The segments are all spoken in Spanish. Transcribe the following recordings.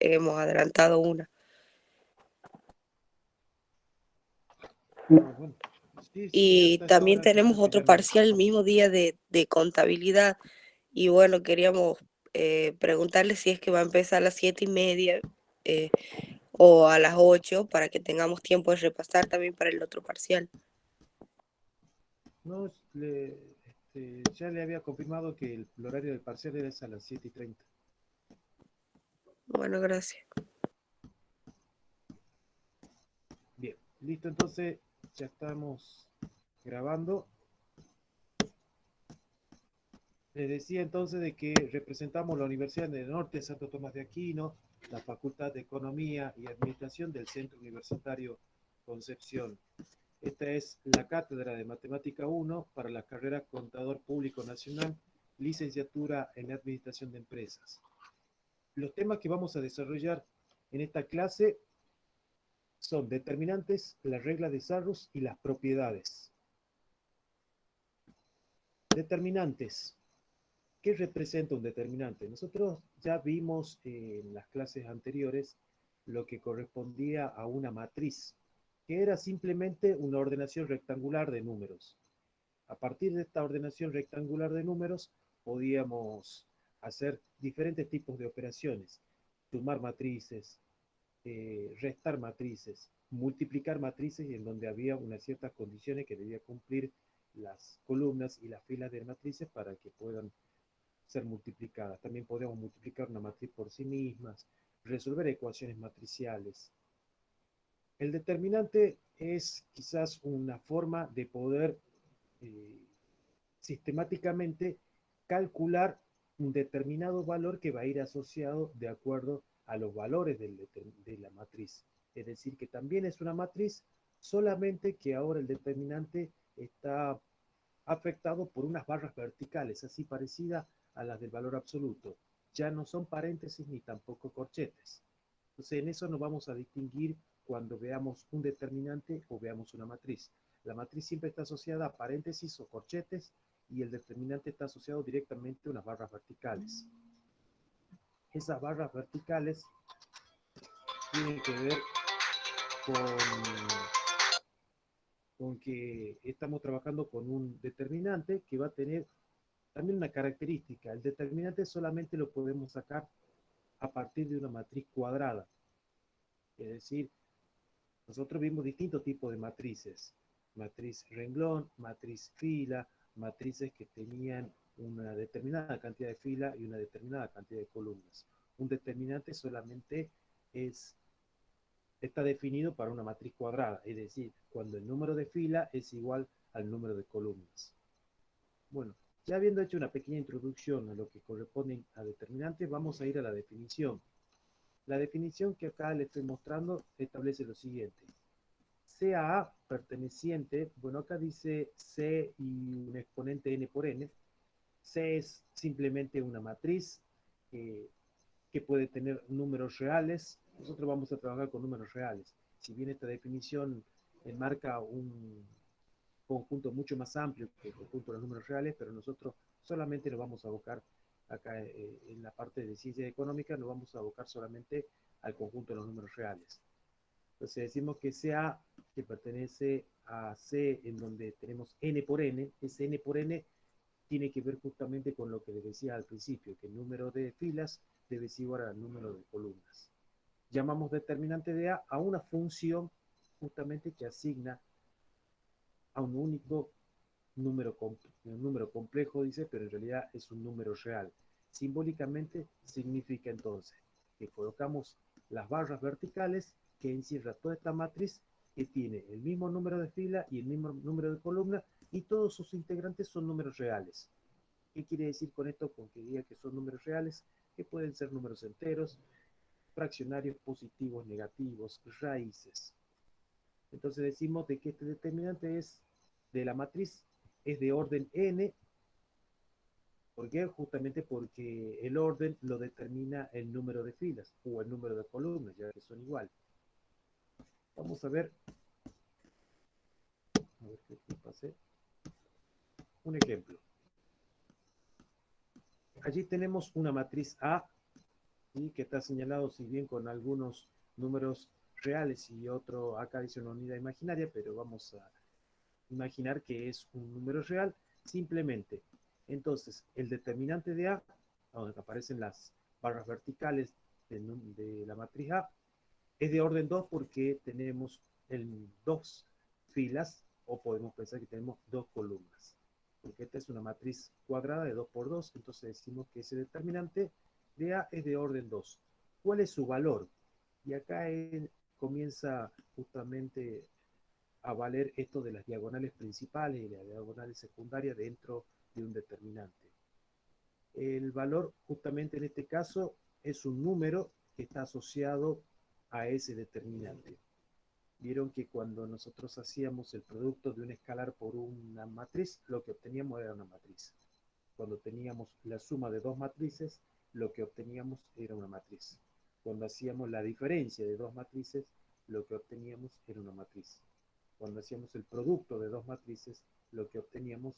hemos adelantado una. Ah, bueno. Sí, sí, ya Y hasta esta también hora yo tenemos creo que otro ya no. parcial el mismo día de contabilidad. Y bueno, queríamos preguntarle si es que va a empezar a las 7:30 eh, o a las 8 para que tengamos tiempo de repasar también para el otro parcial. No, ya le había confirmado que el horario del parcial era a las 7:30. Bueno, gracias. Bien, listo, entonces ya estamos grabando. Les decía entonces de que representamos la Universidad del Norte, Santo Tomás de Aquino, la Facultad de Economía y Administración del Centro Universitario Concepción. Esta es la cátedra de Matemática 1 para la carrera Contador Público Nacional, licenciatura en Administración de Empresas. Los temas que vamos a desarrollar en esta clase son determinantes, las reglas de Sarrus y las propiedades. Determinantes. ¿Qué representa un determinante? Nosotros ya vimos en las clases anteriores lo que correspondía a una matriz, que era simplemente una ordenación rectangular de números. A partir de esta ordenación rectangular de números, podíamos hacer diferentes tipos de operaciones, sumar matrices, restar matrices, multiplicar matrices en donde había unas ciertas condiciones que debía cumplir las columnas y las filas de matrices para que puedan ser multiplicadas. También podemos multiplicar una matriz por sí mismas, resolver ecuaciones matriciales. El determinante es quizás una forma de poder eh, sistemáticamente calcular un determinado valor que va a ir asociado de acuerdo a los valores de la matriz. Es decir, que también es una matriz, solamente que ahora el determinante está afectado por unas barras verticales, así parecidas a las del valor absoluto. Ya no son paréntesis ni tampoco corchetes. Entonces, en eso nos vamos a distinguir cuando veamos un determinante o veamos una matriz. La matriz siempre está asociada a paréntesis o corchetes y el determinante está asociado directamente a unas barras verticales. Esas barras verticales tienen que ver con, con que estamos trabajando con un determinante que va a tener también una característica. El determinante solamente lo podemos sacar a partir de una matriz cuadrada. Es decir, nosotros vimos distintos tipos de matrices. Matriz renglón, matriz fila, matrices que tenían una determinada cantidad de fila y una determinada cantidad de columnas. Un determinante solamente es, está definido para una matriz cuadrada, es decir, cuando el número de fila es igual al número de columnas. Bueno, ya habiendo hecho una pequeña introducción a lo que corresponde a determinantes, vamos a ir a la definición. La definición que acá le estoy mostrando establece lo siguiente. CA perteneciente, bueno, acá dice C y un exponente n por n. C es simplemente una matriz eh, que puede tener números reales. Nosotros vamos a trabajar con números reales. Si bien esta definición enmarca un conjunto mucho más amplio que el conjunto de los números reales, pero nosotros solamente nos vamos a abocar acá en la parte de ciencia económica, nos vamos a abocar solamente al conjunto de los números reales. Entonces decimos que CA, que pertenece a C, en donde tenemos n por n, ese n por n tiene que ver justamente con lo que les decía al principio, que el número de filas debe ser igual al número de columnas. Llamamos determinante de A a una función justamente que asigna a un único un número complejo, dice, pero en realidad es un número real. Simbólicamente significa entonces que colocamos las barras verticales que encierra toda esta matriz que tiene el mismo número de fila y el mismo número de columna y todos sus integrantes son números reales. ¿Qué quiere decir con esto? Con que diga que son números reales, que pueden ser números enteros, fraccionarios positivos, negativos, raíces. Entonces decimos de que este determinante es de la matriz, es de orden n. ¿Por qué? Justamente porque el orden lo determina el número de filas o el número de columnas, ya que son iguales. Vamos a ver qué pasé. Un ejemplo. Allí tenemos una matriz A ¿sí? Que está señalado, si bien con algunos números reales y otro, acá dice una unidad imaginaria, pero vamos a imaginar que es un número real, simplemente. Entonces, el determinante de A, donde aparecen las barras verticales de la matriz A, es de orden 2 porque tenemos en dos filas, o podemos pensar que tenemos dos columnas. Porque esta es una matriz cuadrada de 2 por 2, entonces decimos que ese determinante de A es de orden 2. ¿Cuál es su valor? Y acá comienza justamente a valer esto de las diagonales principales y las diagonales secundarias dentro de un determinante. El valor, justamente en este caso, es un número que está asociado a ese determinante. Vieron que cuando nosotros hacíamos el producto de un escalar por una matriz, lo que obteníamos era una matriz. Cuando teníamos la suma de dos matrices, lo que obteníamos era una matriz. Cuando hacíamos la diferencia de dos matrices, lo que obteníamos era una matriz. Cuando hacíamos el producto de dos matrices, lo que obteníamos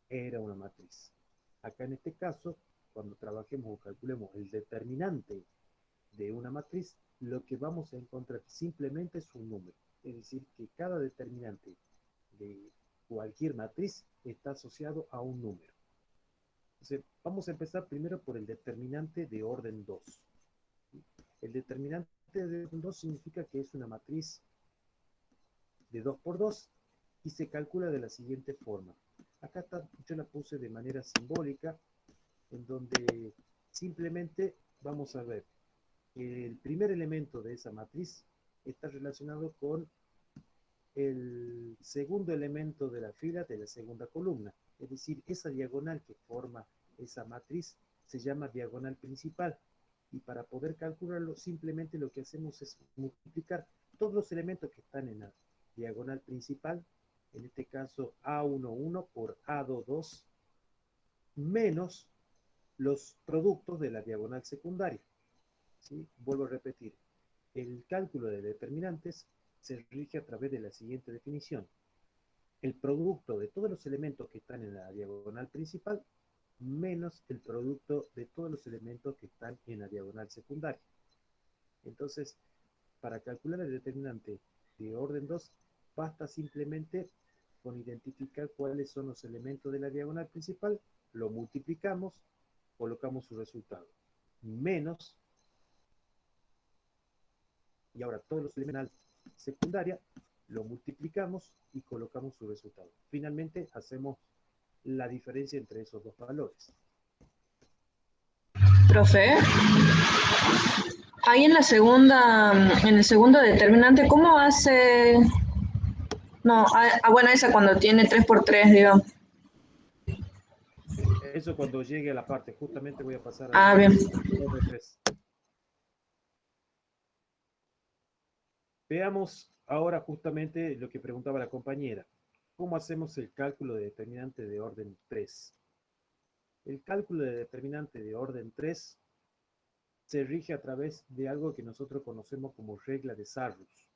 era una matriz. Acá en este caso, cuando trabajemos o calculemos el determinante de una matriz, lo que vamos a encontrar simplemente es un número. Es decir, que cada determinante de cualquier matriz está asociado a un número. Entonces, vamos a empezar primero por el determinante de orden 2. El determinante de orden 2 significa que es una matriz de 2 por 2 y se calcula de la siguiente forma. Acá está, yo la puse de manera simbólica, en donde simplemente vamos a ver que el primer elemento de esa matriz está relacionado con el segundo elemento de la fila de la segunda columna. Es decir, esa diagonal que forma esa matriz se llama diagonal principal. Y para poder calcularlo, simplemente lo que hacemos es multiplicar todos los elementos que están en la diagonal principal, en este caso A11 por A22, menos los productos de la diagonal secundaria. ¿Sí? Vuelvo a repetir, el cálculo de determinantes se rige a través de la siguiente definición. El producto de todos los elementos que están en la diagonal principal menos el producto de todos los elementos que están en la diagonal secundaria. Entonces, para calcular el determinante de orden 2, basta simplemente con identificar cuáles son los elementos de la diagonal principal, lo multiplicamos, colocamos su resultado, menos, y ahora todos los elementos de la secundaria, lo multiplicamos y colocamos su resultado. Finalmente, hacemos la diferencia entre esos dos valores. Profe, ahí en la segunda, en el segundo determinante, ¿cómo hace? No, bueno, esa cuando tiene 3 por 3, digamos. Eso cuando llegue a la parte, justamente voy a pasar al Ah, bien. orden 3. Veamos ahora justamente lo que preguntaba la compañera. ¿Cómo hacemos el cálculo de determinante de orden 3? El cálculo de determinante de orden 3 se rige a través de algo que nosotros conocemos como regla de Sarrus.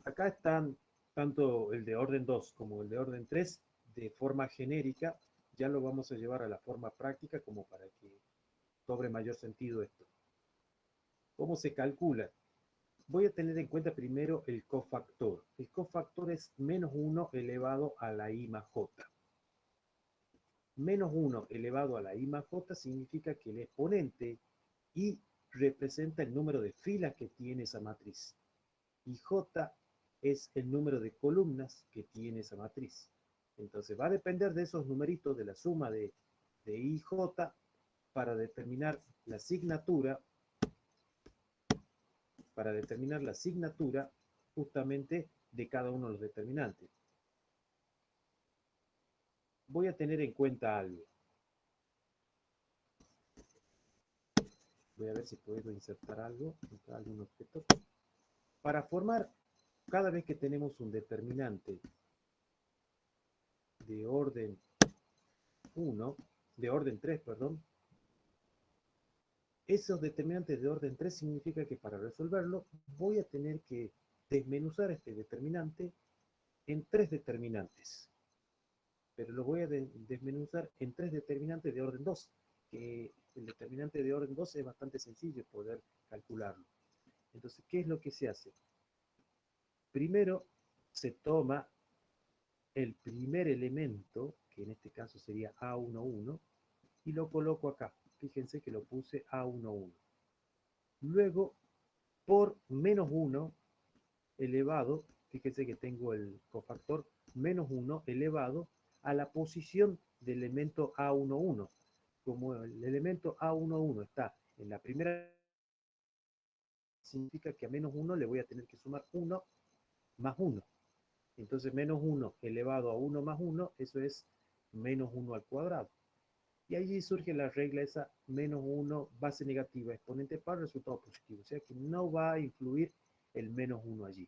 Acá están tanto el de orden 2 como el de orden 3 de forma genérica. Ya lo vamos a llevar a la forma práctica como para que cobre mayor sentido esto. ¿Cómo se calcula? Voy a tener en cuenta primero el cofactor. El cofactor es menos 1 elevado a la I más J. Menos 1 elevado a la I más J significa que el exponente I representa el número de filas que tiene esa matriz. Y J es el número de columnas que tiene esa matriz. Entonces va a depender de esos numeritos de la suma de I y J para determinar la asignatura justamente de cada uno de los determinantes. Voy a tener en cuenta algo. Voy a ver si puedo insertar algo, algún objeto. Para formar, cada vez que tenemos un determinante de orden 1, de orden 3, perdón, esos determinantes de orden 3 significa que para resolverlo voy a tener que desmenuzar este determinante en tres determinantes. Pero lo voy a desmenuzar en tres determinantes de orden 2, que el determinante de orden 2 es bastante sencillo poder calcularlo. Entonces, ¿qué es lo que se hace? Primero se toma el primer elemento, que en este caso sería A11, y lo coloco acá. Fíjense que lo puse A11. Luego, por menos 1 elevado, fíjense que tengo el cofactor menos 1 elevado a la posición del elemento A11. Como el elemento A11 está en la primera, significa que a menos 1 le voy a tener que sumar 1 más 1. Entonces menos 1 elevado a 1 más 1, eso es menos 1 al cuadrado. Y allí surge la regla esa menos 1 base negativa exponente par resultado positivo. O sea que no va a influir el menos 1 allí.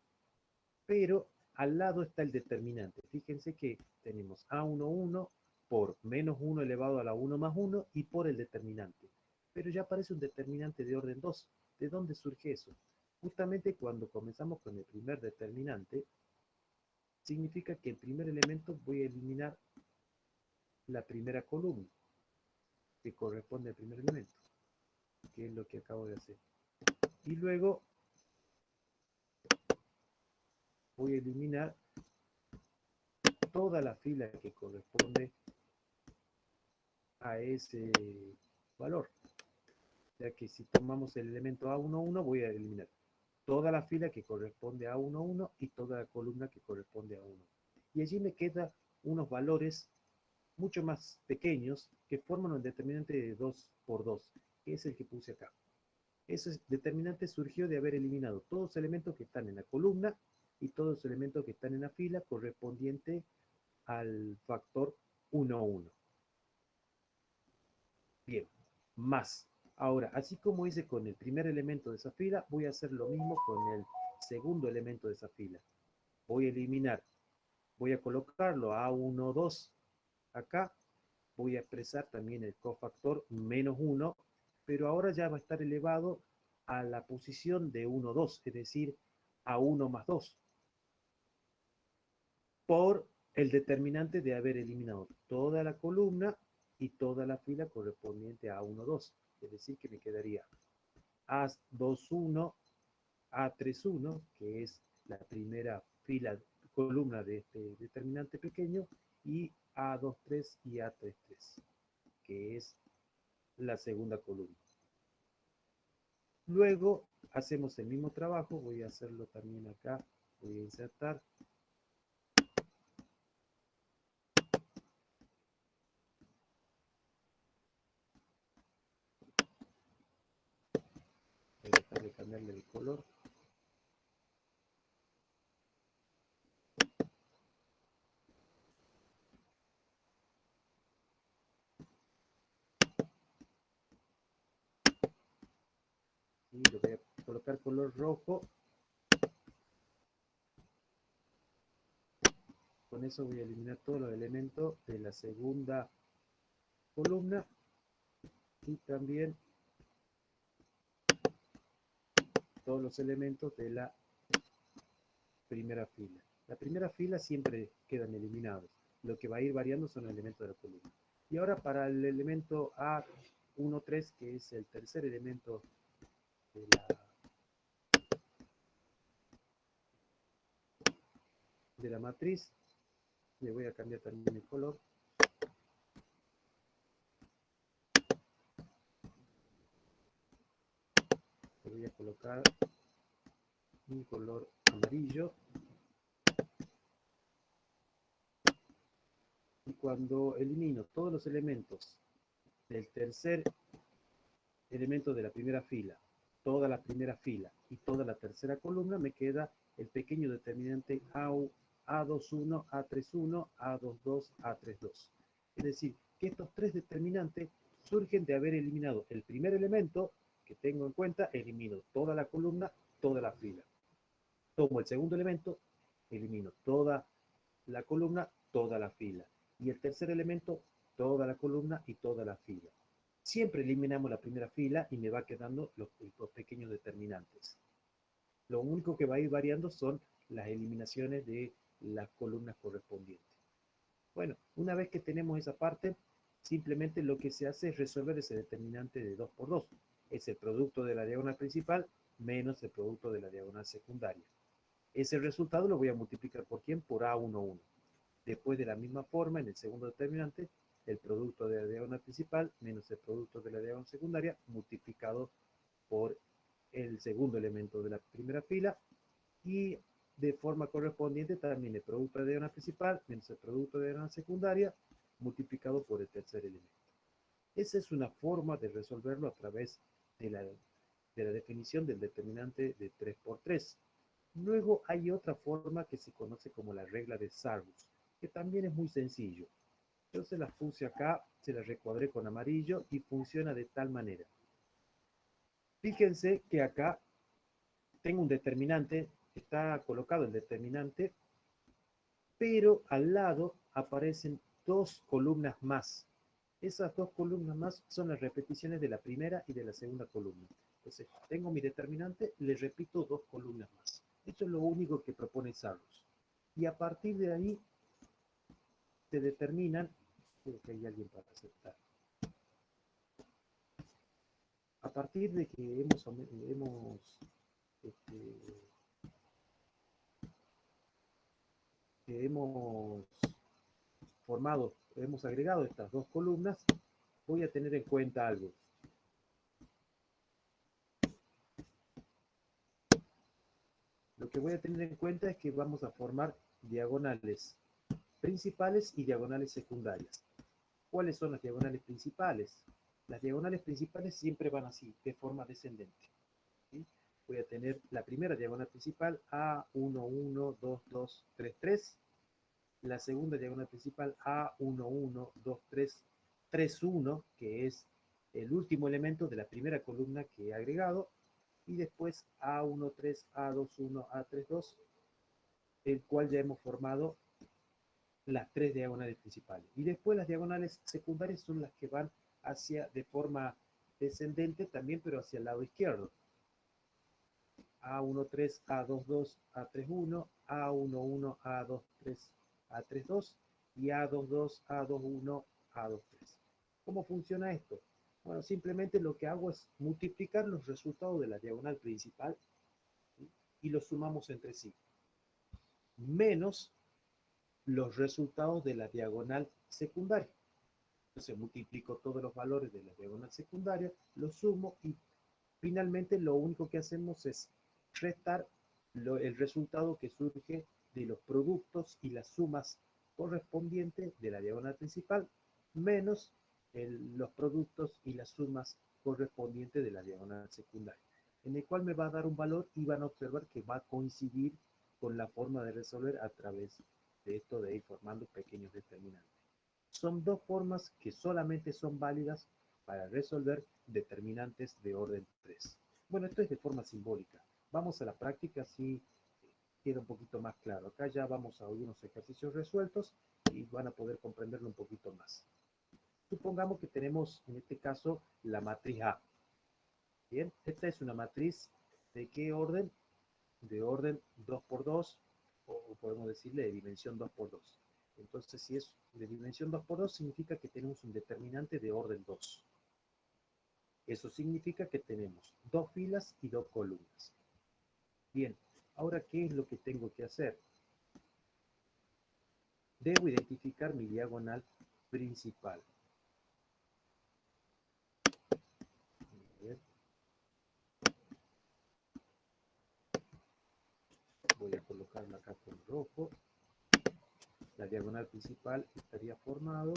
Pero al lado está el determinante. Fíjense que tenemos A11 por menos 1 elevado a la 1 más 1 y por el determinante. Pero ya aparece un determinante de orden 2. ¿De dónde surge eso? Justamente cuando comenzamos con el primer determinante, significa que el primer elemento voy a eliminar la primera columna que corresponde al primer elemento, que es lo que acabo de hacer. Y luego voy a eliminar toda la fila que corresponde a ese valor. O sea que si tomamos el elemento A11, voy a eliminar toda la fila que corresponde a A11 y toda la columna que corresponde a 1. Y allí me quedan unos valores mucho más pequeños que forman un determinante de 2 por 2, que es el que puse acá. Ese determinante surgió de haber eliminado todos los elementos que están en la columna y todos los elementos que están en la fila correspondiente al factor 1, 1. Bien, más. Ahora, así como hice con el primer elemento de esa fila, voy a hacer lo mismo con el segundo elemento de esa fila. Voy a eliminar, voy a colocarlo a 1, 2 acá. Voy a expresar también el cofactor menos 1, pero ahora ya va a estar elevado a la posición de 1, 2, es decir, a 1 más 2, por el determinante de haber eliminado toda la columna y toda la fila correspondiente a 1, 2. Es decir, que me quedaría A21, A31, que es la primera fila, columna de este determinante pequeño, y A23 y A33, que es la segunda columna. Luego hacemos el mismo trabajo, voy a hacerlo también acá, voy a insertar. Voy a dejar de cambiarle el color. Y le voy a colocar color rojo. Con eso voy a eliminar todos los elementos de la segunda columna y también todos los elementos de la primera fila. La primera fila siempre quedan eliminados. Lo que va a ir variando son los elementos de la columna. Y ahora para el elemento A13, que es el tercer elemento de la matriz, le voy a cambiar también el color. Le voy a colocar un color amarillo. Y cuando elimino todos los elementos del tercer elemento de la primera fila, toda la primera fila y toda la tercera columna, me queda el pequeño determinante A21, A31, A22, A32. Es decir, que estos tres determinantes surgen de haber eliminado el primer elemento que tengo en cuenta, elimino toda la columna, toda la fila. Tomo el segundo elemento, elimino toda la columna, toda la fila. Y el tercer elemento, toda la columna y toda la fila. Siempre eliminamos la primera fila y me va quedando los pequeños determinantes. Lo único que va a ir variando son las eliminaciones de las columnas correspondientes. Bueno, una vez que tenemos esa parte, simplemente lo que se hace es resolver ese determinante de 2 por 2. Es el producto de la diagonal principal menos el producto de la diagonal secundaria. Ese resultado lo voy a multiplicar por ¿quién? Por A11. Después, de la misma forma, en el segundo determinante, el producto de la diagonal principal menos el producto de la diagonal secundaria multiplicado por el segundo elemento de la primera fila, y de forma correspondiente también el producto de la diagonal principal menos el producto de la diagonal secundaria multiplicado por el tercer elemento. Esa es una forma de resolverlo a través de la definición del determinante de 3 por 3. Luego hay otra forma que se conoce como la regla de Sarrus, que también es muy sencillo. Yo se las puse acá, se las recuadré con amarillo y funciona de tal manera. Fíjense que acá tengo un determinante, está colocado el determinante, pero al lado aparecen dos columnas más. Esas dos columnas más son las repeticiones de la primera y de la segunda columna. Entonces, tengo mi determinante, le repito dos columnas más. Esto es lo único que propone Sarrus. Y a partir de ahí se determinan, creo que hay alguien para aceptar. A partir de que hemos formado, hemos agregado estas dos columnas, voy a tener en cuenta algo. Lo que voy a tener en cuenta es que vamos a formar diagonales principales y diagonales secundarias. ¿Cuáles son las diagonales principales? Las diagonales principales siempre van así, de forma descendente. ¿Sí? Voy a tener la primera diagonal principal A1, 1, 2, 2, 3, 3. La segunda diagonal principal A1, 1, 2, 3, 3, 1, que es el último elemento de la primera columna que he agregado. Y después A1, 3, A2, 1, A3, 2, el cual ya hemos formado las tres diagonales principales. Y después las diagonales secundarias son las que van hacia, de forma descendente también, pero hacia el lado izquierdo. A13, A22, A31, A11, A23, A32 y A22, A21, A23. ¿Cómo funciona esto? Bueno, simplemente lo que hago es multiplicar los resultados de la diagonal principal, ¿sí?, y los sumamos entre sí, menos los resultados de la diagonal secundaria. Entonces multiplico todos los valores de la diagonal secundaria, los sumo y finalmente lo único que hacemos es restar el resultado que surge de los productos y las sumas correspondientes de la diagonal principal menos los productos y las sumas correspondientes de la diagonal secundaria, en el cual me va a dar un valor y van a observar que va a coincidir con la forma de resolver a través de esto de ir formando pequeños determinantes. Son dos formas que solamente son válidas para resolver determinantes de orden 3. Bueno, esto es de forma simbólica. Vamos a la práctica, así queda un poquito más claro. Acá ya vamos a algunos ejercicios resueltos y van a poder comprenderlo un poquito más. Supongamos que tenemos, en este caso, la matriz A. Bien, esta es una matriz ¿de qué orden? De orden 2 por 2, o podemos decirle de dimensión 2 por 2. Entonces, si es de dimensión 2 por 2, significa que tenemos un determinante de orden 2. Eso significa que tenemos dos filas y dos columnas. Bien, ahora, ¿qué es lo que tengo que hacer? Debo identificar mi diagonal principal. Bien. Voy a colocarla acá con rojo. La diagonal principal estaría formado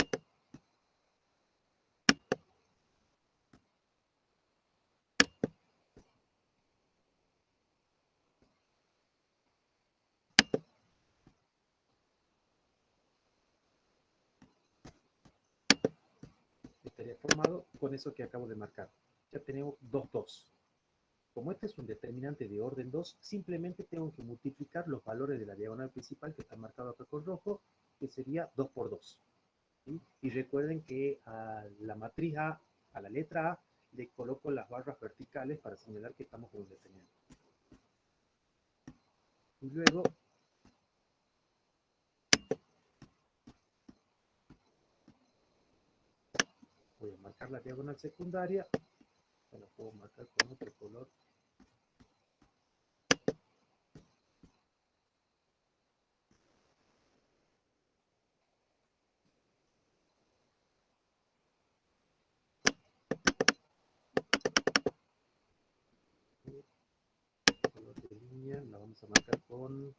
con eso que acabo de marcar. Ya tenemos 2, 2. Como este es un determinante de orden 2, simplemente tengo que multiplicar los valores de la diagonal principal que está marcado acá con rojo, que sería 2 por 2. ¿Sí? Y recuerden que a la matriz A, a la letra A, le coloco las barras verticales para señalar que estamos con un determinante. Y luego marcar la diagonal secundaria, la puedo marcar con otro color. Color de línea, la vamos a marcar con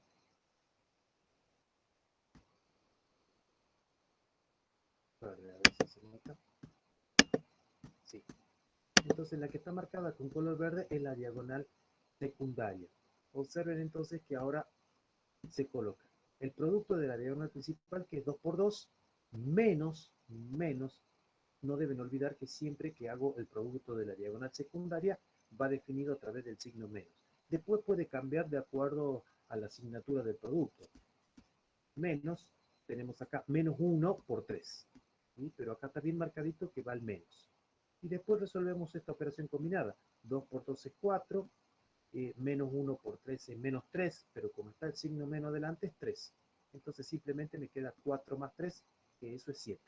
verde, a ver si se nota. Sí. Entonces la que está marcada con color verde es la diagonal secundaria. Observen entonces que ahora se coloca el producto de la diagonal principal, que es 2 por 2, menos, no deben olvidar que siempre que hago el producto de la diagonal secundaria, va definido a través del signo menos. Después puede cambiar de acuerdo a la asignatura del producto. Menos, tenemos acá menos 1 por 3, ¿sí? Pero acá está bien marcadito que va al menos. Y después resolvemos esta operación combinada. 2 por 2 es 4, menos 1 por 3 es menos 3, pero como está el signo menos delante es 3. Entonces simplemente me queda 4 más 3, que eso es 7.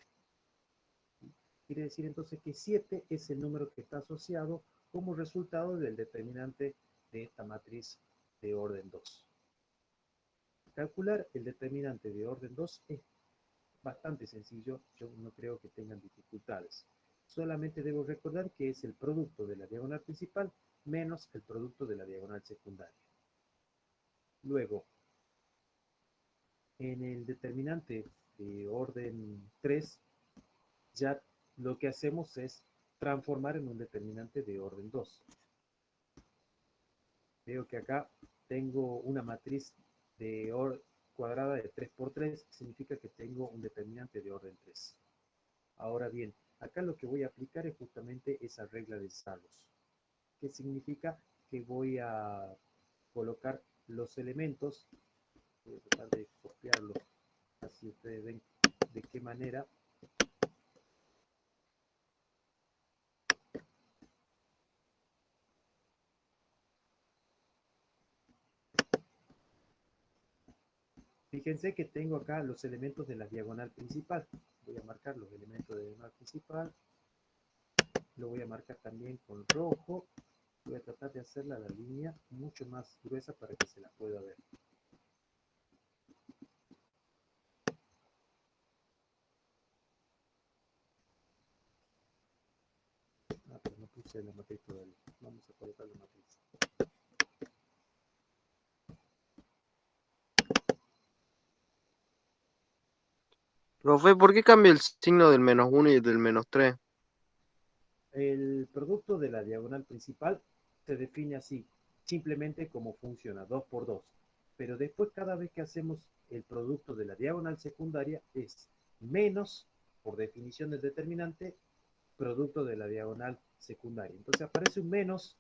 Quiere decir entonces que 7 es el número que está asociado como resultado del determinante de esta matriz de orden 2. Calcular el determinante de orden 2 es bastante sencillo, yo no creo que tengan dificultades. Solamente debo recordar que es el producto de la diagonal principal menos el producto de la diagonal secundaria. Luego, en el determinante de orden 3, ya lo que hacemos es transformar en un determinante de orden 2. Veo que acá tengo una matriz de cuadrada de 3 por 3, significa que tengo un determinante de orden 3. Ahora bien, acá lo que voy a aplicar es justamente esa regla de Salos, que significa que voy a colocar los elementos, voy a tratar de copiarlo, así ustedes ven de qué manera. Fíjense que tengo acá los elementos de la diagonal principal. Voy a marcar los elementos de la diagonal principal. Lo voy a marcar también con rojo. Voy a tratar de hacerla la línea mucho más gruesa para que se la pueda ver. Ah, pero no puse la matriz todavía. Vamos a colocar la matriz. Profe, ¿por qué cambia el signo del menos 1 y del menos 3? El producto de la diagonal principal se define así, simplemente como funciona, 2 por 2. Pero después cada vez que hacemos el producto de la diagonal secundaria es menos, por definición del determinante, producto de la diagonal secundaria. Entonces aparece un menos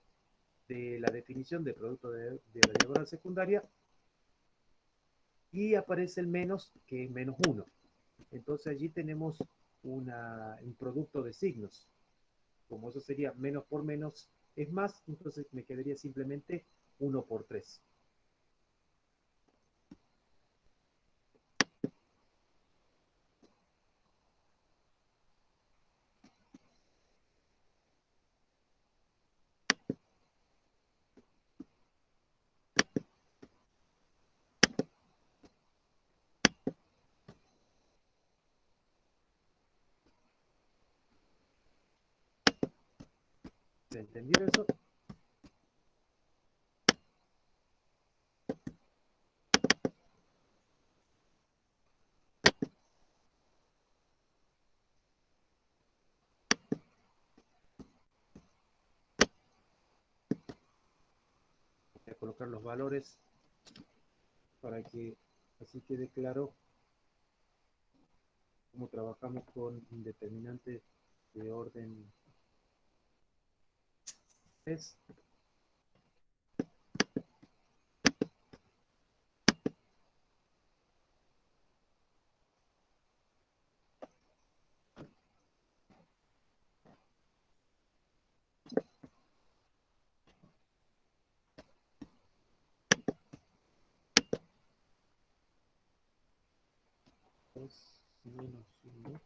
de la definición de producto de la diagonal secundaria y aparece el menos, que es menos 1. Entonces allí tenemos un producto de signos. Como eso sería menos por menos es más, entonces me quedaría simplemente 1 por 3. ¿Se entendió eso? Voy a colocar los valores para que así quede claro cómo trabajamos con indeterminantes de orden 3. Menos 1.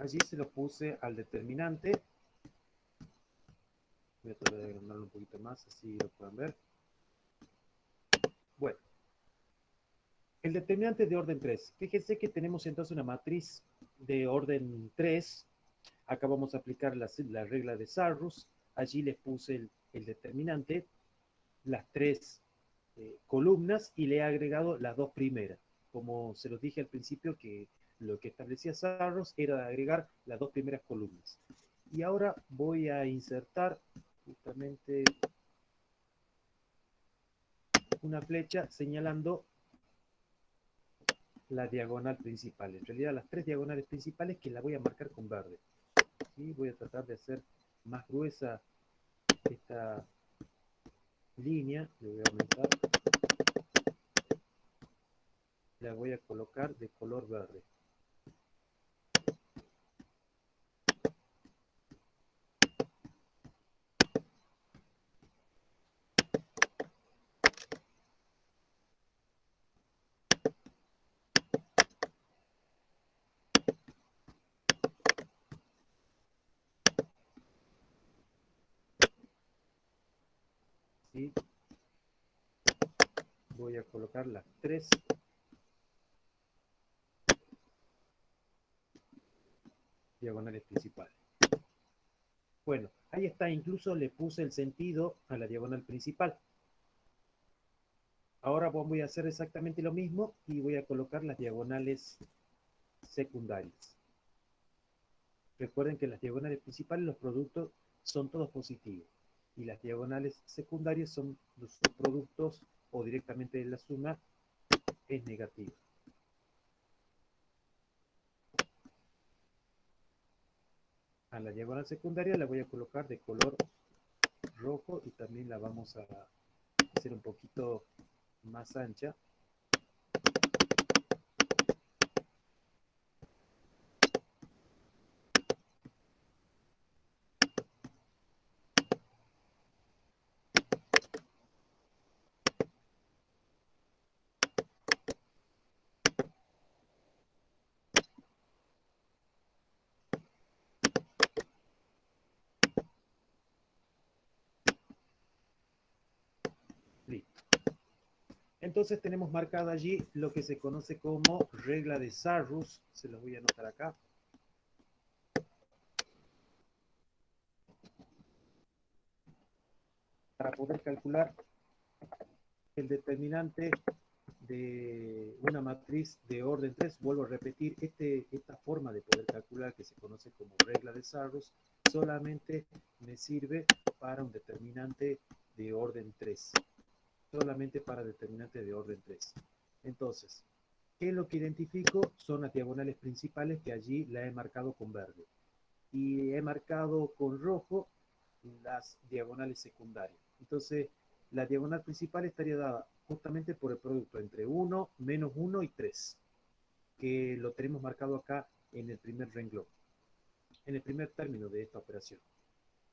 allí se lo puse al determinante. Voy a tratar de agrandarlo un poquito más, así lo pueden ver. Bueno, el determinante de orden 3. Fíjense que tenemos entonces una matriz de orden 3. Acá vamos a aplicar la regla de Sarrus. Allí les puse el determinante, las tres columnas, y le he agregado las dos primeras. Como se los dije al principio, que lo que establecía Sarrus era agregar las dos primeras columnas. Y ahora voy a insertar justamente una flecha señalando la diagonal principal. En realidad las tres diagonales principales, que la voy a marcar con verde. ¿Sí? Voy a tratar de hacer más gruesa esta línea. Le voy a aumentar. La voy a colocar de color verde. ¿Sí? Voy a colocar las tres diagonales principales. Bueno, ahí está, incluso le puse el sentido a la diagonal principal. Ahora voy a hacer exactamente lo mismo y voy a colocar las diagonales secundarias. Recuerden que las diagonales principales, los productos son todos positivos, y las diagonales secundarias son los productos, o directamente la suma es negativa. A la diagonal secundaria la voy a colocar de color rojo, y también la vamos a hacer un poquito más ancha. Listo. Entonces tenemos marcada allí lo que se conoce como regla de Sarrus. Se los voy a anotar acá. Para poder calcular el determinante de una matriz de orden 3, vuelvo a repetir, esta forma de poder calcular, que se conoce como regla de Sarrus, solamente me sirve para un determinante de orden 3. Solamente para determinante de orden 3. Entonces, ¿qué es lo que identifico? Son las diagonales principales, que allí la he marcado con verde. Y he marcado con rojo las diagonales secundarias. Entonces, la diagonal principal estaría dada justamente por el producto entre 1, menos 1 y 3, que lo tenemos marcado acá en el primer renglón, en el primer término de esta operación.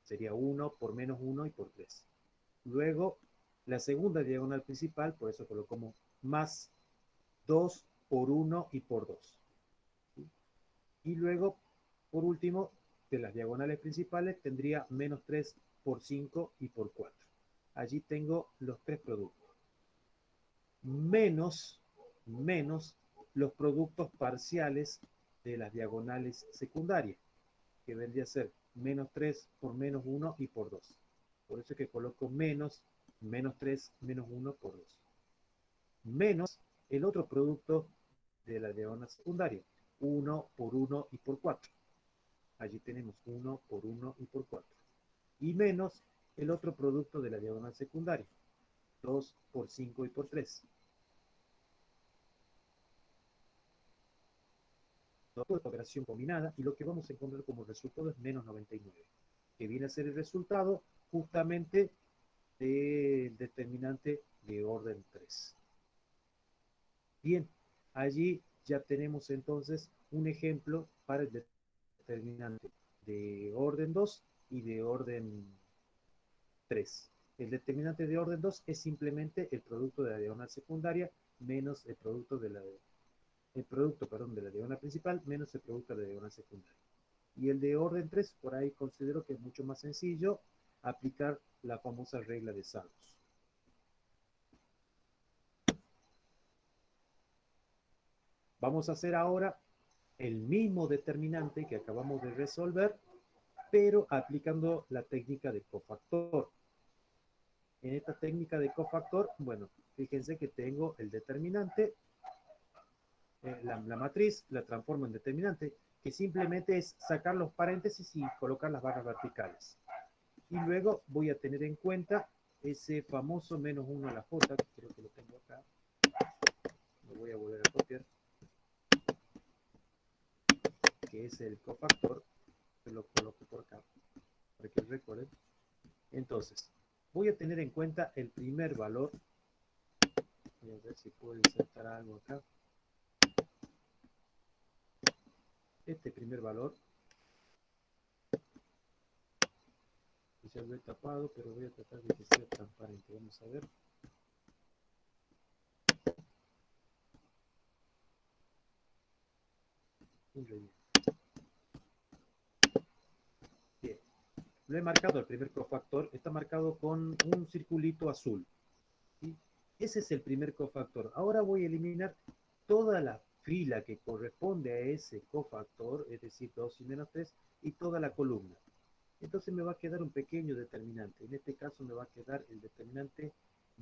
Sería 1 por menos 1 y por 3. Luego, la segunda diagonal principal, por eso colocamos más 2 por 1 y por 2. ¿Sí? Y luego, por último, de las diagonales principales, tendría menos 3 por 5 y por 4. Allí tengo los tres productos. Menos los productos parciales de las diagonales secundarias, que vendría a ser menos 3 por menos 1 y por 2. Por eso es que coloco menos 3, menos 1 por 2. Menos el otro producto de la diagonal secundaria, 1 por 1 y por 4. Allí tenemos 1 por 1 y por 4. Y menos el otro producto de la diagonal secundaria, 2 por 5 y por 3. Toda esta operación combinada, y lo que vamos a encontrar como resultado es menos 99, que viene a ser el resultado justamente del determinante de orden 3. Bien, allí ya tenemos entonces un ejemplo para el determinante de orden 2 y de orden 3. El determinante de orden 2 es simplemente el producto de la diagonal secundaria menos el producto de la diagonal principal menos el producto de la diagonal secundaria. Y el de orden 3, por ahí considero que es mucho más sencillo aplicar la famosa regla de saldos. Vamos a hacer ahora el mismo determinante que acabamos de resolver, pero aplicando la técnica de cofactor. En esta técnica de cofactor, bueno, fíjense que tengo el determinante, la matriz, la transformo en determinante, que simplemente es sacar los paréntesis y colocar las barras verticales. Y luego voy a tener en cuenta ese famoso menos 1 a la j, que creo que lo tengo acá. Lo voy a volver a copiar, que es el cofactor. Se lo coloco por acá, para que recuerden. Entonces, voy a tener en cuenta el primer valor. Voy a ver si puedo insertar algo acá. Este primer valor. Ya lo he tapado, pero voy a tratar de que sea transparente. Vamos a ver. Bien. Lo he marcado, el primer cofactor. Está marcado con un circulito azul. ¿Sí? Ese es el primer cofactor. Ahora voy a eliminar toda la fila que corresponde a ese cofactor, es decir, 2 y menos 3, y toda la columna. Entonces me va a quedar un pequeño determinante. En este caso me va a quedar el determinante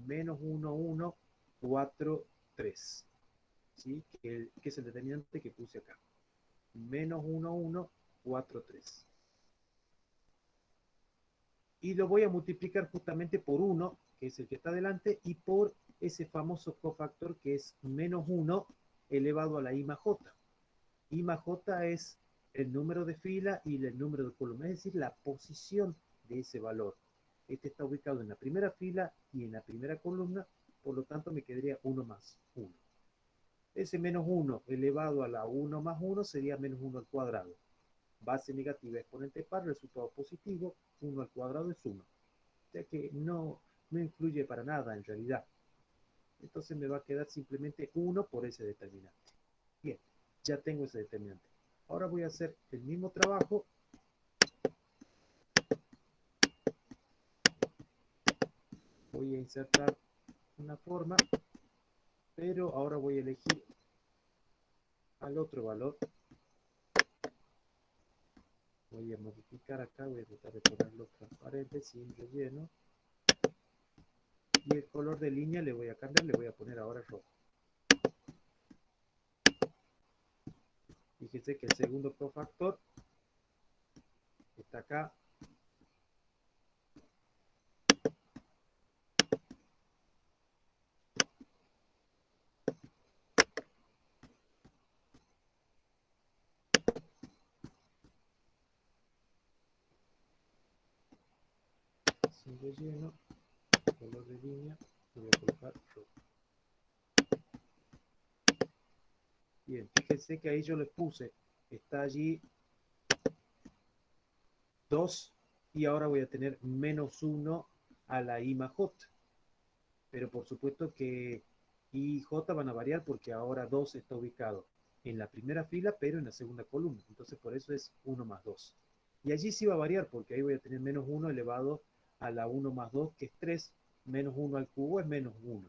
menos 1, 1, 4, 3. ¿Sí? Que es el determinante que puse acá. Menos 1, 1, 4, 3. Y lo voy a multiplicar justamente por 1, que es el que está delante, y por ese famoso cofactor que es menos 1 elevado a la I más J. I más J es el número de fila y el número de columna, es decir, la posición de ese valor. Este está ubicado en la primera fila y en la primera columna, por lo tanto me quedaría 1 más 1. Ese menos 1 elevado a la 1 más 1 sería menos 1 al cuadrado. Base negativa, exponente par, resultado positivo, 1 al cuadrado es 1. O sea que no influye para nada en realidad. Entonces me va a quedar simplemente 1 por ese determinante. Bien, ya tengo ese determinante. Ahora voy a hacer el mismo trabajo. Voy a insertar una forma, pero ahora voy a elegir al otro valor. Voy a modificar acá, voy a tratar de ponerlo transparente, sin relleno. Y el color de línea le voy a cambiar, le voy a poner ahora rojo. Fíjense que el segundo cofactor está acá. Sin relleno, color de línea, le voy a colocar rojo. Bien, fíjense que ahí yo les puse, está allí 2 y ahora voy a tener menos 1 a la I más J. Pero por supuesto que I y J van a variar porque ahora 2 está ubicado en la primera fila, pero en la segunda columna. Entonces por eso es 1 más 2. Y allí sí va a variar porque ahí voy a tener menos 1 elevado a la 1 más 2, que es 3. Menos 1 al cubo es menos 1.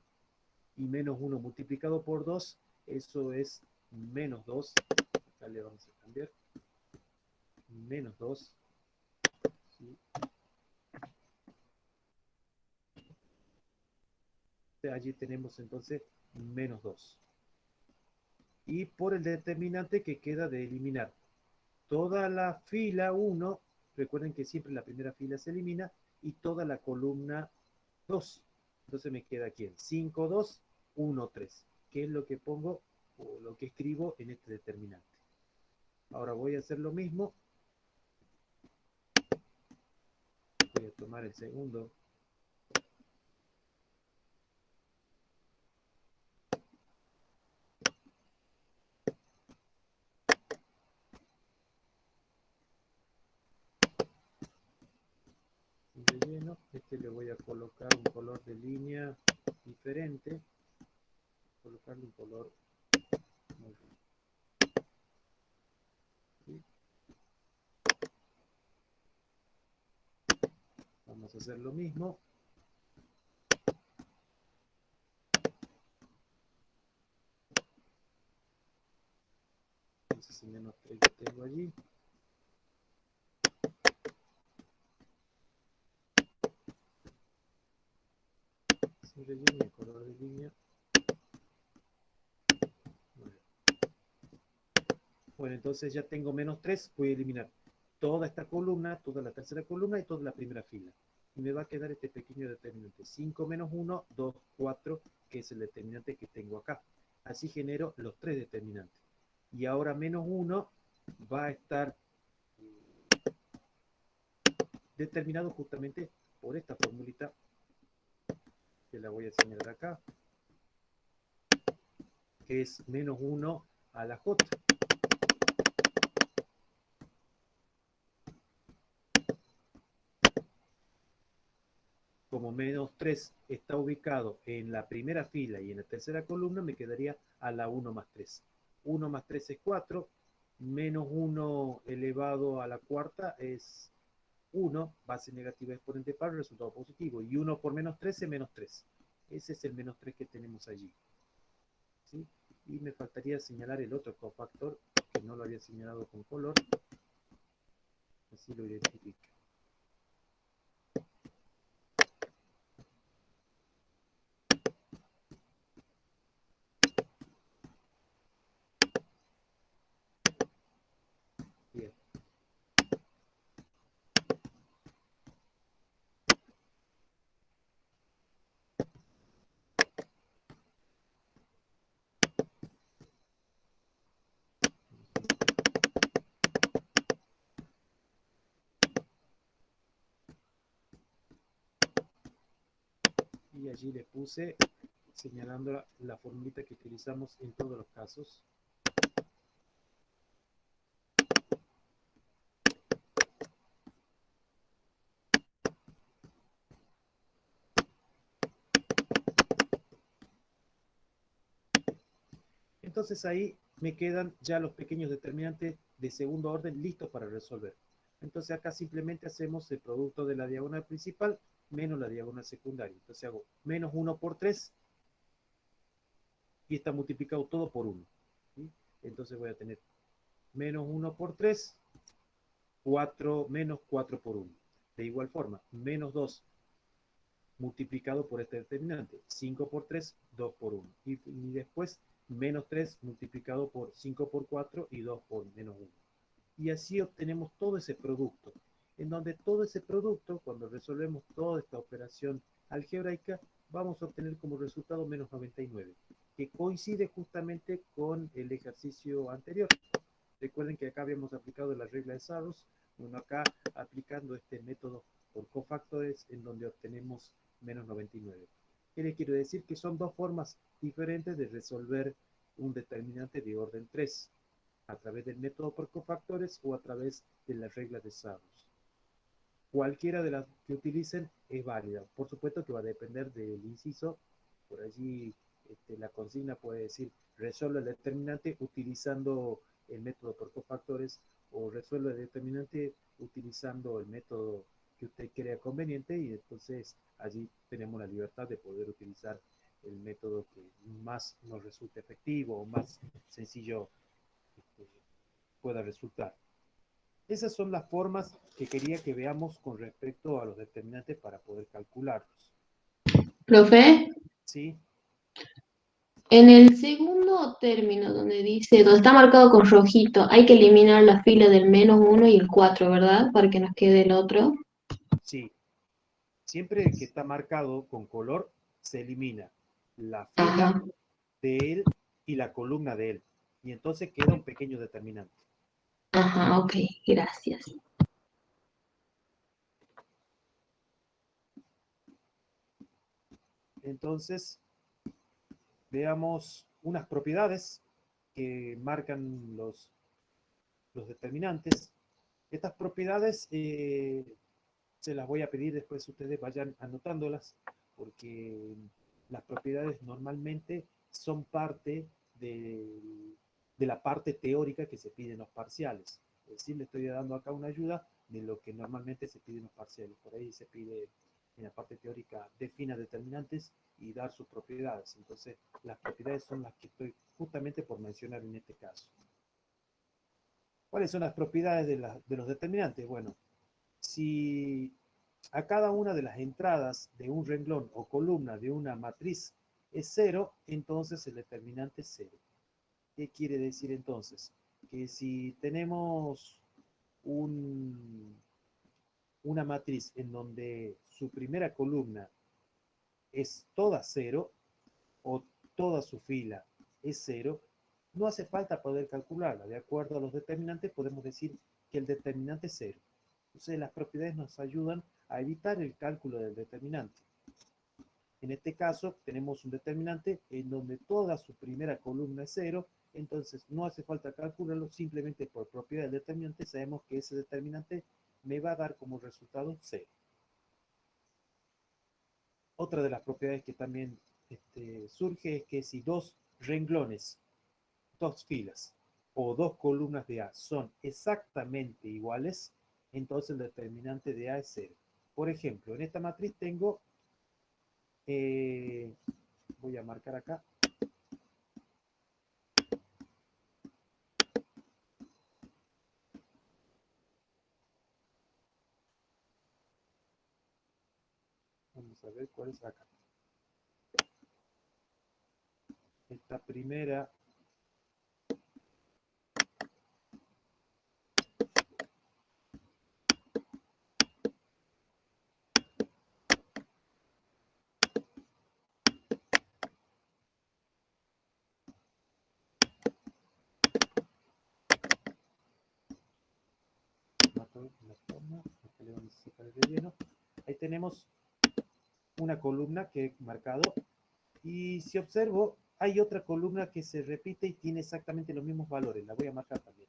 Y menos 1 multiplicado por 2, eso es menos 2. Acá le vamos a cambiar. Menos 2. ¿Sí? Allí tenemos entonces menos 2. Y por el determinante que queda de eliminar toda la fila 1, recuerden que siempre la primera fila se elimina, y toda la columna 2. Entonces me queda aquí el 5, 2, 1, 3, que es lo que pongo o lo que escribo en este determinante. Ahora voy a hacer lo mismo. Voy a tomar el segundo. Relleno. Este le voy a colocar un color de línea diferente. Colocarle un color muy bien. ¿Sí? a hacer lo mismo. Entonces el menos 3 que tengo allí. Sin relleno y color de línea. Bueno, entonces ya tengo menos 3, voy a eliminar toda esta columna, toda la tercera columna y toda la primera fila. Y me va a quedar este pequeño determinante, 5 menos 1, 2, 4, que es el determinante que tengo acá. Así genero los 3 determinantes. Y ahora menos 1 va a estar determinado justamente por esta formulita, que la voy a señalar acá, que es menos 1 a la j. Como menos 3 está ubicado en la primera fila y en la tercera columna, me quedaría a la 1 más 3. 1 más 3 es 4, menos 1 elevado a la cuarta es 1, base negativa exponente par, resultado positivo. Y 1 por menos 3 es menos 3. Ese es el menos 3 que tenemos allí. ¿Sí? Y me faltaría señalar el otro cofactor, que no lo había señalado con color. Así lo identifico. Bien. Y allí le puse señalando la formulita que utilizamos en todos los casos. Entonces ahí me quedan ya los pequeños determinantes de segundo orden listos para resolver. Entonces acá simplemente hacemos el producto de la diagonal principal menos la diagonal secundaria. Entonces hago menos 1 por 3 y está multiplicado todo por 1. ¿Sí? Entonces voy a tener menos 1 por 3, 4 menos 4 por 1. De igual forma, menos 2 multiplicado por este determinante, 5 por 3, 2 por 1. Y después menos 3 multiplicado por 5 por 4 y 2 por menos 1. Y así obtenemos todo ese producto, en donde todo ese producto, cuando resolvemos toda esta operación algebraica, vamos a obtener como resultado menos 99, que coincide justamente con el ejercicio anterior. Recuerden que acá habíamos aplicado la regla de Saros, bueno, acá aplicando este método por cofactores en donde obtenemos menos 99. ¿Qué les quiero decir? Que son dos formas diferentes de resolver un determinante de orden 3, a través del método por cofactores o a través de la regla de Saros. Cualquiera de las que utilicen es válida. Por supuesto que va a depender del inciso. Por allí la consigna puede decir resuelve el determinante utilizando el método por cofactores o resuelve el determinante utilizando el método que usted crea conveniente, y entonces allí tenemos la libertad de poder utilizar el método que más nos resulte efectivo o más sencillo pueda resultar. Esas son las formas que quería que veamos con respecto a los determinantes para poder calcularlos. Profe, ¿Sí? en el segundo término donde está marcado con rojito, hay que eliminar la fila del menos 1 y el 4, ¿verdad? Para que nos quede el otro. Sí. Siempre que está marcado con color, se elimina la fila Ajá, de él y la columna de él. Y entonces queda un pequeño determinante. ajá, ok, gracias. Entonces, veamos unas propiedades que marcan los determinantes. Estas propiedades se las voy a pedir después, ustedes vayan anotándolas, porque las propiedades normalmente son parte de la parte teórica que se pide en los parciales. Es decir, le estoy dando acá una ayuda de lo que normalmente se pide en los parciales. Por ahí se pide en la parte teórica, defina determinantes y dar sus propiedades. Entonces, las propiedades son las que estoy justamente por mencionar en este caso. ¿Cuáles son las propiedades de los determinantes? Bueno, si a cada una de las entradas de un renglón o columna de una matriz es 0, entonces el determinante es 0. ¿Qué quiere decir entonces? Que si tenemos una matriz en donde su primera columna es toda 0 o toda su fila es 0, no hace falta poder calcularla. De acuerdo a los determinantes podemos decir que el determinante es 0. Entonces las propiedades nos ayudan a evitar el cálculo del determinante. En este caso tenemos un determinante en donde toda su primera columna es 0, entonces no hace falta calcularlo, simplemente por propiedad del determinante sabemos que ese determinante me va a dar como resultado 0. Otra de las propiedades que también surge es que si dos renglones, dos filas o dos columnas de A son exactamente iguales, entonces el determinante de A es 0. Por ejemplo, en esta matriz tengo, voy a marcar acá, vamos a ver cuál es acá. Esta primera ahí tenemos una columna que he marcado y si observo hay otra columna que se repite y tiene exactamente los mismos valores, la voy a marcar también.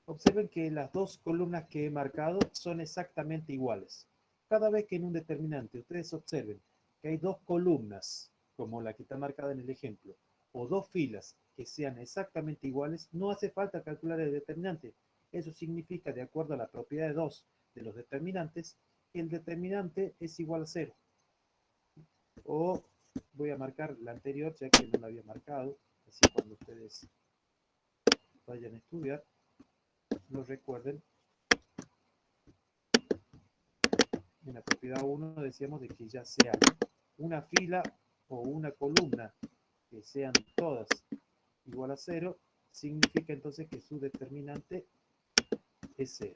Observen que las dos columnas que he marcado son exactamente iguales. Cada vez que en un determinante ustedes observen que hay dos columnas, como la que está marcada en el ejemplo, o dos filas que sean exactamente iguales, no hace falta calcular el determinante. Eso significa, de acuerdo a la propiedad de 2 de los determinantes, que el determinante es igual a 0. O voy a marcar la anterior, ya que no la había marcado, así cuando ustedes vayan a estudiar, lo recuerden. En la propiedad 1 decíamos de que ya sea una fila o una columna que sean todas igual a 0, significa entonces que su determinante es 0.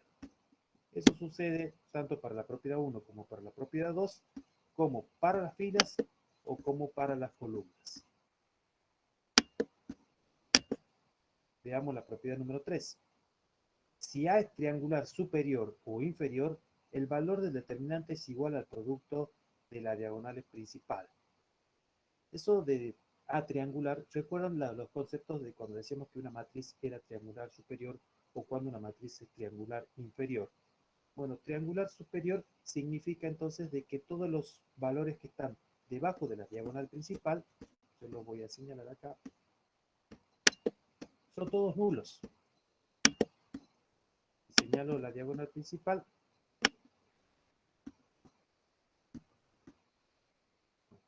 Eso sucede tanto para la propiedad 1 como para la propiedad 2, como para las filas o como para las columnas. Veamos la propiedad número 3. Si A es triangular superior o inferior, el valor del determinante es igual al producto de las diagonales principal. Eso de A triangular, ¿recuerdan los conceptos de cuando decíamos que una matriz era triangular superior o cuando una matriz es triangular inferior? Bueno, triangular superior significa entonces de que todos los valores que están debajo de la diagonal principal, yo los voy a señalar acá, son todos nulos. Señalo la diagonal principal.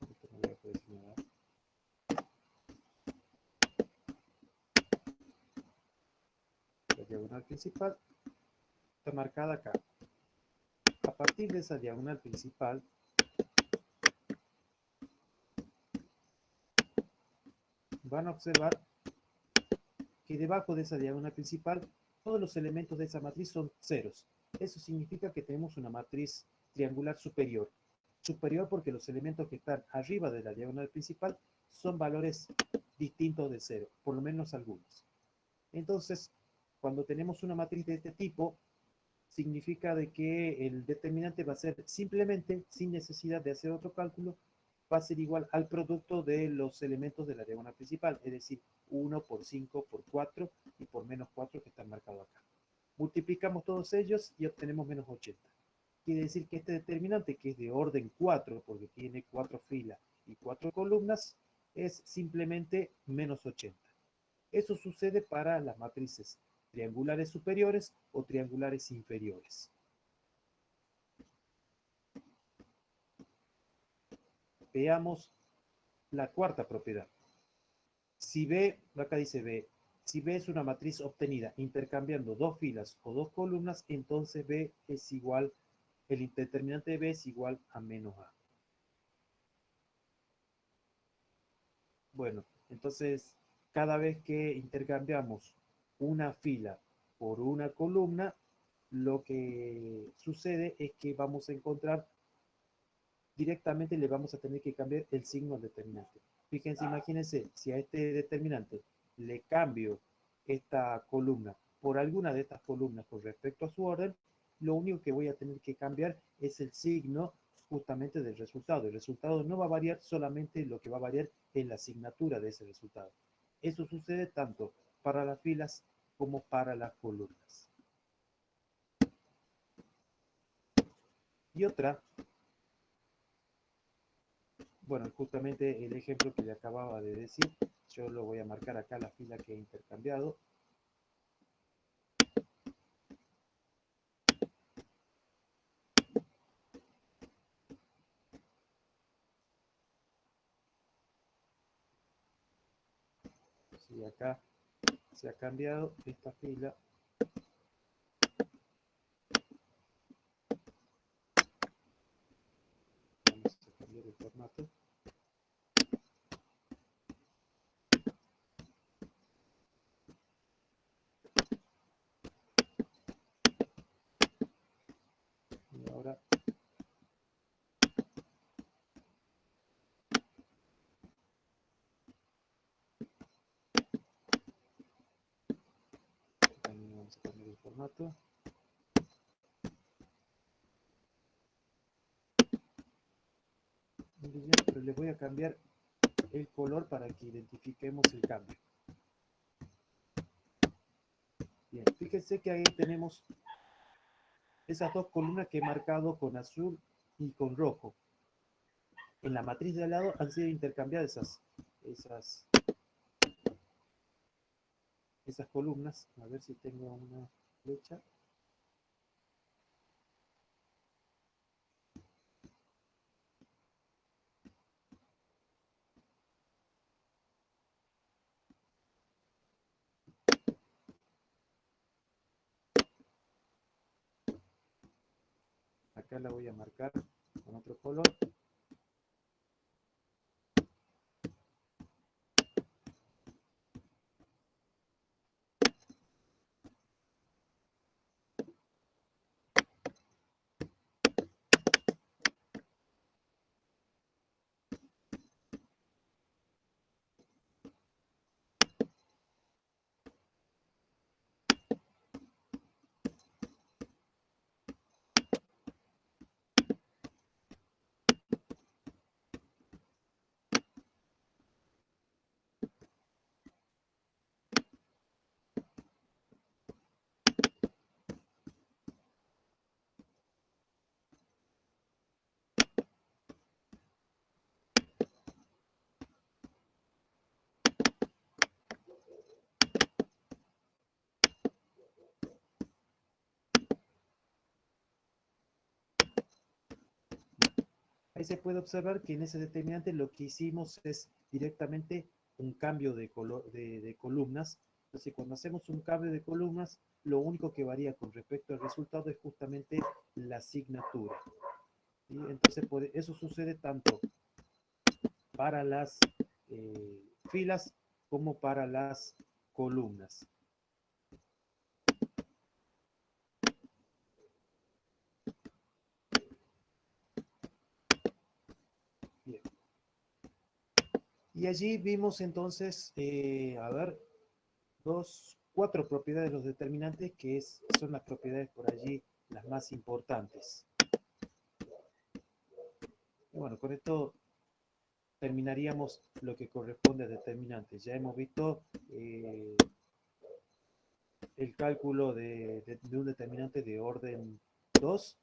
Esto no voy a poder señalar. La diagonal principal está marcada acá. A partir de esa diagonal principal, van a observar que debajo de esa diagonal principal, todos los elementos de esa matriz son ceros. Eso significa que tenemos una matriz triangular superior. Superior porque los elementos que están arriba de la diagonal principal son valores distintos de 0, por lo menos algunos. Entonces, cuando tenemos una matriz de este tipo, significa de que el determinante va a ser simplemente, sin necesidad de hacer otro cálculo, va a ser igual al producto de los elementos de la diagonal principal, es decir, 1 por 5 por 4 y por menos 4 que están marcados acá. Multiplicamos todos ellos y obtenemos menos 80. Quiere decir que este determinante, que es de orden 4, porque tiene 4 filas y 4 columnas, es simplemente menos 80. Eso sucede para las matrices triangulares superiores o triangulares inferiores. Veamos la cuarta propiedad. Si B, acá dice B, si B es una matriz obtenida intercambiando dos filas o dos columnas, entonces B es igual, el determinante de B es igual a menos A. Bueno, entonces cada vez que intercambiamos una fila por una columna, lo que sucede es que vamos a encontrar directamente, le vamos a tener que cambiar el signo al determinante. Fíjense, imagínense, si a este determinante le cambio esta columna por alguna de estas columnas con respecto a su orden, lo único que voy a tener que cambiar es el signo justamente del resultado. El resultado no va a variar, solamente lo que va a variar es la asignatura de ese resultado. Eso sucede tanto para las filas como para las columnas. Y otra, bueno, justamente el ejemplo que le acababa de decir, yo lo voy a marcar acá la fila que he intercambiado. Si acá se ha cambiado esta fila, vamos a cambiar el formato. Y ahora también vamos a cambiar el formato. Muy bien, pero le voy a cambiar el color para que identifiquemos el cambio. Bien, fíjense que ahí tenemos esas dos columnas que he marcado con azul y con rojo. En la matriz de al lado han sido intercambiadas esas columnas. A ver si tengo una flecha. Acá la voy a marcar con otro color. Ahí se puede observar que en ese determinante lo que hicimos es directamente un cambio de columnas. Entonces, cuando hacemos un cambio de columnas, lo único que varía con respecto al resultado es justamente la asignatura. ¿Sí? Entonces, eso sucede tanto para las filas como para las columnas. Bien. Y allí vimos entonces, a ver, cuatro propiedades de los determinantes, que son las propiedades por allí las más importantes. Y bueno, con esto terminaríamos lo que corresponde a determinantes. Ya hemos visto el cálculo de un determinante de orden 2